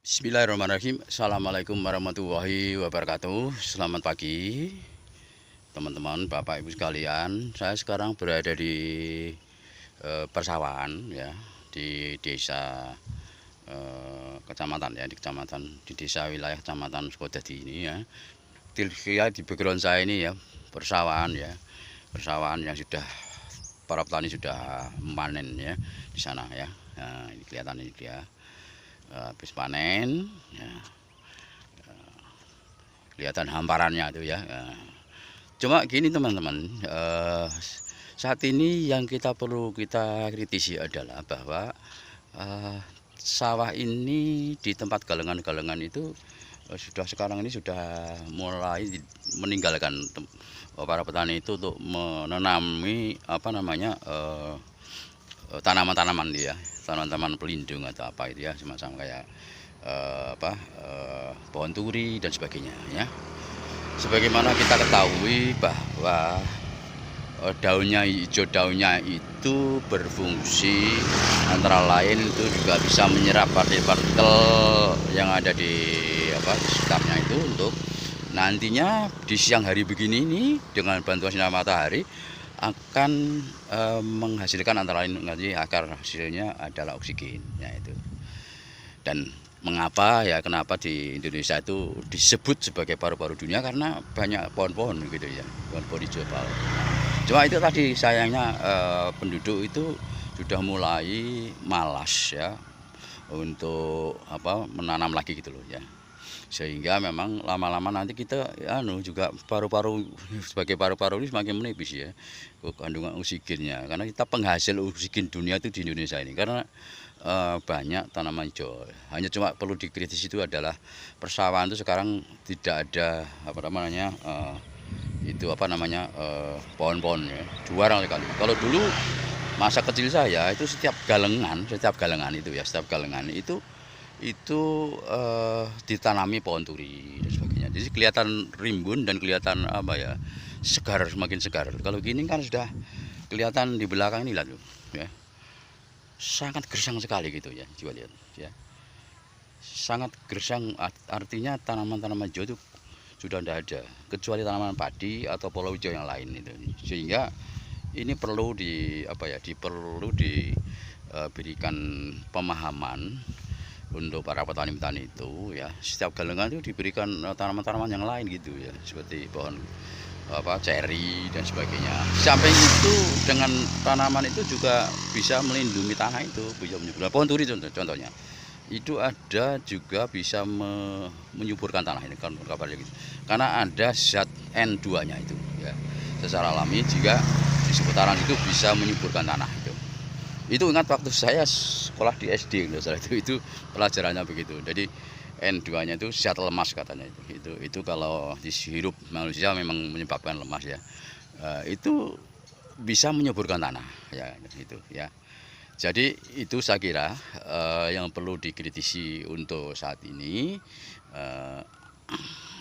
Bismillahirrahmanirrahim. Assalamualaikum warahmatullahi wabarakatuh. Selamat pagi teman-teman, Bapak Ibu sekalian. Saya sekarang berada di persawahan ya, di desa kecamatan ya, di desa wilayah kecamatan Sukodadi ini ya. Lihat di background saya ini ya, persawahan ya. Persawahan yang sudah para petani sudah memanen ya di sana ya. Nah, ini kelihatan ini dia habis panen ya, kelihatan hamparannya itu ya. Cuma gini teman-teman, saat ini yang kita perlu kita kritisi adalah bahwa sawah ini di tempat galengan-galengan itu sudah sekarang ini sudah mulai meninggalkan para petani itu untuk menanami apa namanya tanaman-tanaman dia, tanaman-tanaman pelindung atau apa itu ya, semacam kayak pohon turi dan sebagainya ya. Sebagaimana kita ketahui bahwa daunnya hijau, daunnya itu berfungsi antara lain itu juga bisa menyerap partikel-partikel yang ada di sekitarnya itu, untuk nantinya di siang hari begini ini dengan bantuan sinar matahari akan menghasilkan antara lain nanti akar hasilnya adalah oksigen ya itu. Dan mengapa ya, kenapa di Indonesia itu disebut sebagai paru-paru dunia, karena banyak pohon-pohon gitu ya, pohon-pohon hijau. Cuma itu tadi sayangnya penduduk itu sudah mulai malas ya untuk menanam lagi gitu loh ya. Sehingga memang lama-lama nanti kita juga paru-paru, sebagai paru-paru ini semakin menipis ya kandungan oksigennya, karena kita penghasil oksigen dunia itu di Indonesia ini, karena banyak tanaman hijau. Hanya cuma perlu dikritisi itu adalah persawahan itu sekarang tidak ada pohon-pohon ya, jarang sekali. Kalau dulu masa kecil saya itu setiap galengan itu ditanami pohon turi dan sebagainya. Jadi kelihatan rimbun dan kelihatan segar, semakin segar. Kalau gini kan sudah kelihatan di belakang ini lah tuh ya. Sangat gersang sekali gitu ya, coba lihat ya. Sangat gersang, artinya tanaman-tanaman hijau itu sudah tidak ada, kecuali tanaman padi atau pola hijau yang lain itu. Sehingga ini perlu diberikan pemahaman untuk para petani-petani itu ya. Setiap galengan itu diberikan tanaman-tanaman yang lain gitu ya, seperti pohon ceri dan sebagainya. Samping itu dengan tanaman itu juga bisa melindungi tanah itu, bisa menyuburkan. Pohon turi contohnya itu ada juga bisa menyuburkan tanah ini kan kabarnya gitu. Karena ada zat N2-nya itu ya. Secara alami jika di seputaran itu bisa menyuburkan tanah itu. Itu ingat waktu saya sekolah di SD itu pelajarannya begitu. Jadi N2-nya itu zat lemas katanya itu. Itu kalau dihirup manusia memang menyebabkan lemas ya. Itu bisa menyuburkan tanah ya itu ya. Jadi itu saya kira yang perlu dikritisi untuk saat ini.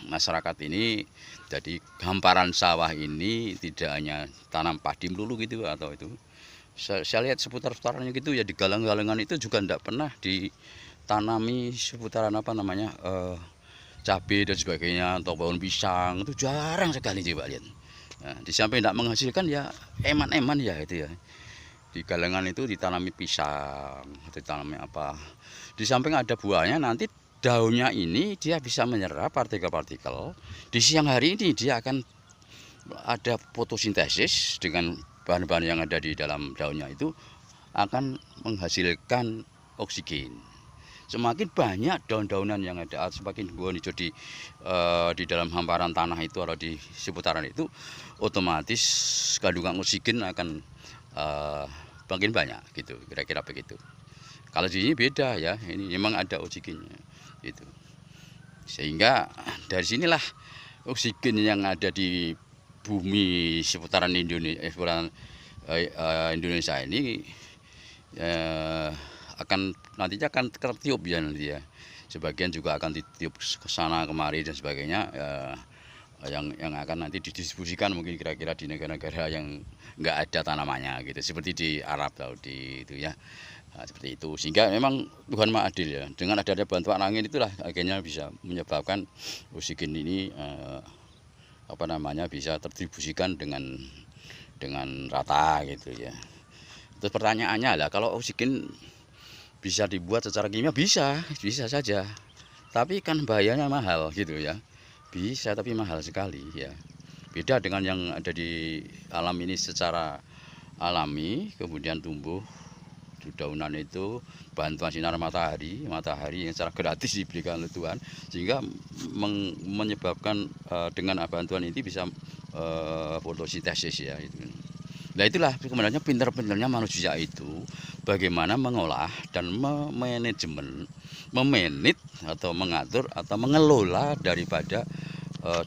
Masyarakat ini, jadi hamparan sawah ini tidak hanya tanam padi melulu gitu atau itu. Saya lihat seputar-seputarannya gitu ya, di galang-galengan itu juga tidak pernah ditanami seputaran cabai dan sebagainya atau pohon pisang, itu jarang sekali coba lihat. Nah, di samping tidak menghasilkan ya eman-eman ya itu ya. Di galengan itu ditanami pisang, ditanami apa. Di samping ada buahnya, nanti daunnya ini dia bisa menyerap partikel-partikel. Di siang hari ini dia akan ada fotosintesis dengan bahan-bahan yang ada di dalam daunnya, itu akan menghasilkan oksigen. Semakin banyak daun-daunan yang ada, semakin buah hijau di dalam hamparan tanah itu atau di seputaran itu, otomatis kandungan oksigen akan makin banyak gitu, kira-kira begitu. Kalau di sini beda ya, ini memang ada oksigennya gitu. Sehingga dari sinilah oksigen yang ada di bumi seputaran Indonesia ini nantinya akan tertiup ya nanti ya. Sebagian juga akan ditiup ke sana kemari dan sebagainya. Yang akan nanti didistribusikan mungkin kira-kira di negara-negara yang nggak ada tanamannya gitu, seperti di Arab Saudi itu ya. Nah, seperti itu, sehingga memang Tuhan Maha Adil ya. Dengan adanya bantuan angin itulah akhirnya bisa menyebabkan oksigen ini bisa terdistribusikan dengan rata gitu ya. Terus pertanyaannya lah, kalau oksigen bisa dibuat secara kimia, bisa saja. Tapi kan bahayanya mahal gitu ya. Bisa tapi mahal sekali ya. Beda dengan yang ada di alam ini secara alami, kemudian tumbuh dedaunan itu bantuan sinar matahari yang secara gratis diberikan oleh Tuhan, sehingga menyebabkan dengan bantuan ini bisa fotosintesis ya itu. Nah itulah sebenarnya pintar-pintarnya manusia itu bagaimana mengolah dan memanage atau mengatur atau mengelola daripada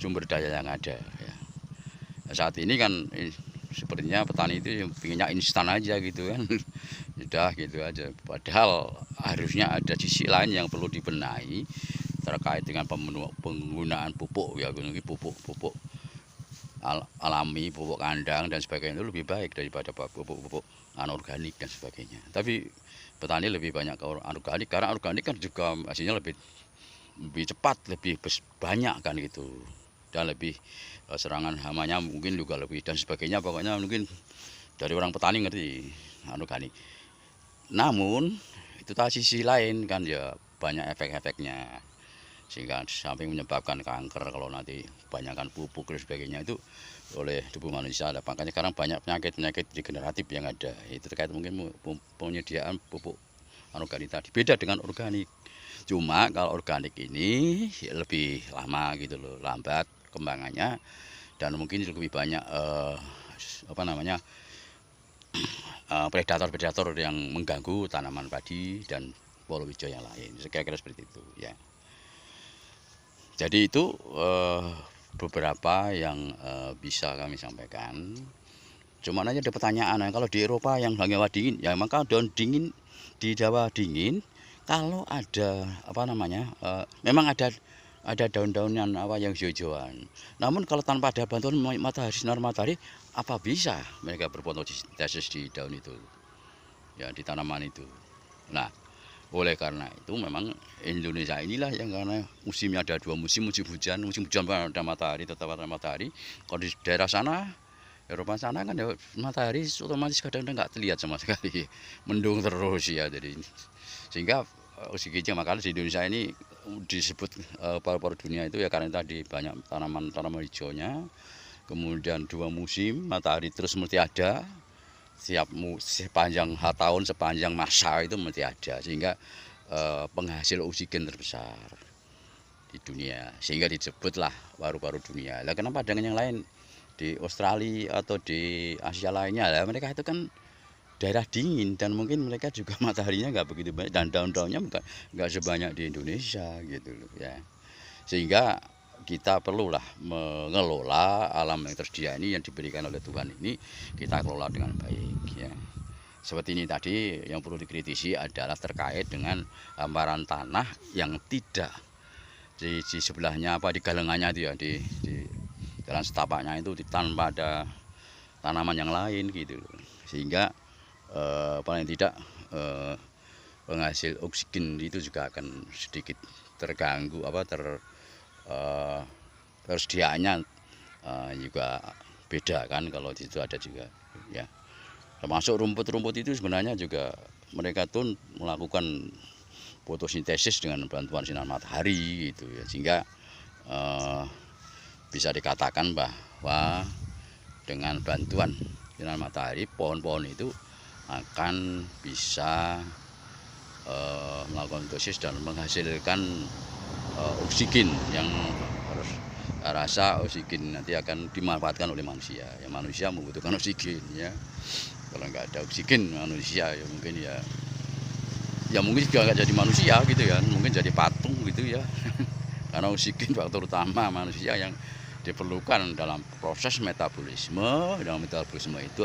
sumber daya yang ada ya. Saat ini kan sepertinya petani itu pinginnya instan aja gitu kan. Udah gitu aja, padahal harusnya ada sisi lain yang perlu dibenahi terkait dengan penggunaan pupuk ya, pupuk alami, pupuk kandang dan sebagainya itu lebih baik daripada pupuk anorganik dan sebagainya. Tapi petani lebih banyak ke anorganik karena organik kan juga hasilnya lebih cepat, lebih banyak kan gitu, dan lebih serangan hamanya mungkin juga lebih dan sebagainya. Pokoknya mungkin dari orang petani ngerti anorganik. Namun itu tadi sisi lain kan ya banyak efek-efeknya, sehingga sampai menyebabkan kanker kalau nanti banyakkan pupuk dan sebagainya itu oleh tubuh manusia. Makanya sekarang banyak penyakit degeneratif yang ada, itu terkait mungkin penyediaan pupuk anorganik tadi. Beda dengan organik, cuma kalau organik ini lebih lama gitu loh, lambat kembangannya dan mungkin lebih banyak predator-predator yang mengganggu tanaman padi dan palawija yang lain. Kira-kira seperti itu ya. Jadi itu beberapa yang bisa kami sampaikan. Cuman aja ada pertanyaan, kalau di Eropa yang Jawa dingin, ya maka daun dingin di Jawa dingin kalau ada memang ada daun-daunan yang hijau-hijauan. Namun kalau tanpa ada bantuan sinar matahari, apa bisa mereka berfotosintesis di daun itu, ya di tanaman itu. Nah, oleh karena itu memang Indonesia inilah yang karena musimnya ada dua musim hujan pada matahari, tetap ada matahari. Kalau di daerah sana, Eropa sana kan ya matahari otomatis kadang-kadang nggak terlihat sama sekali, mendung terus ya. Jadi sehingga oksigennya makanya di Indonesia ini disebut paru-paru dunia itu ya karena tadi banyak tanaman hijaunya, kemudian dua musim matahari terus mesti ada sepanjang tahun, sepanjang masa itu mesti ada, sehingga penghasil oksigen terbesar di dunia, sehingga disebutlah paru-paru dunia. Lah kenapa dengan yang lain di Australia atau di Asia lainnya, lah mereka itu kan daerah dingin dan mungkin mereka juga mataharinya nggak begitu banyak dan daun-daunnya nggak sebanyak di Indonesia gitu loh ya. Sehingga kita perlulah mengelola alam yang tersedia ini yang diberikan oleh Tuhan ini, kita kelola dengan baik ya. Seperti ini tadi yang perlu dikritisi adalah terkait dengan hamparan tanah yang tidak di sebelahnya di galengannya itu ya, di jalan setapaknya itu tanpa ada tanaman yang lain gitu loh. Sehingga paling tidak penghasil oksigen itu juga akan sedikit terganggu, tersediaannya juga beda kan kalau di situ ada juga ya. Termasuk rumput-rumput itu sebenarnya juga mereka tuh melakukan fotosintesis dengan bantuan sinar matahari gitu ya, sehingga bisa dikatakan bahwa dengan bantuan sinar matahari pohon-pohon itu akan bisa melakukan fotosintesis dan menghasilkan oksigen yang rasa oksigen nanti akan dimanfaatkan oleh manusia. Ya manusia membutuhkan oksigen ya. Kalau nggak ada oksigen manusia ya mungkin juga nggak jadi manusia gitu ya, mungkin jadi patung gitu ya. Karena oksigen faktor utama manusia yang diperlukan dalam proses metabolisme. Dalam metabolisme itu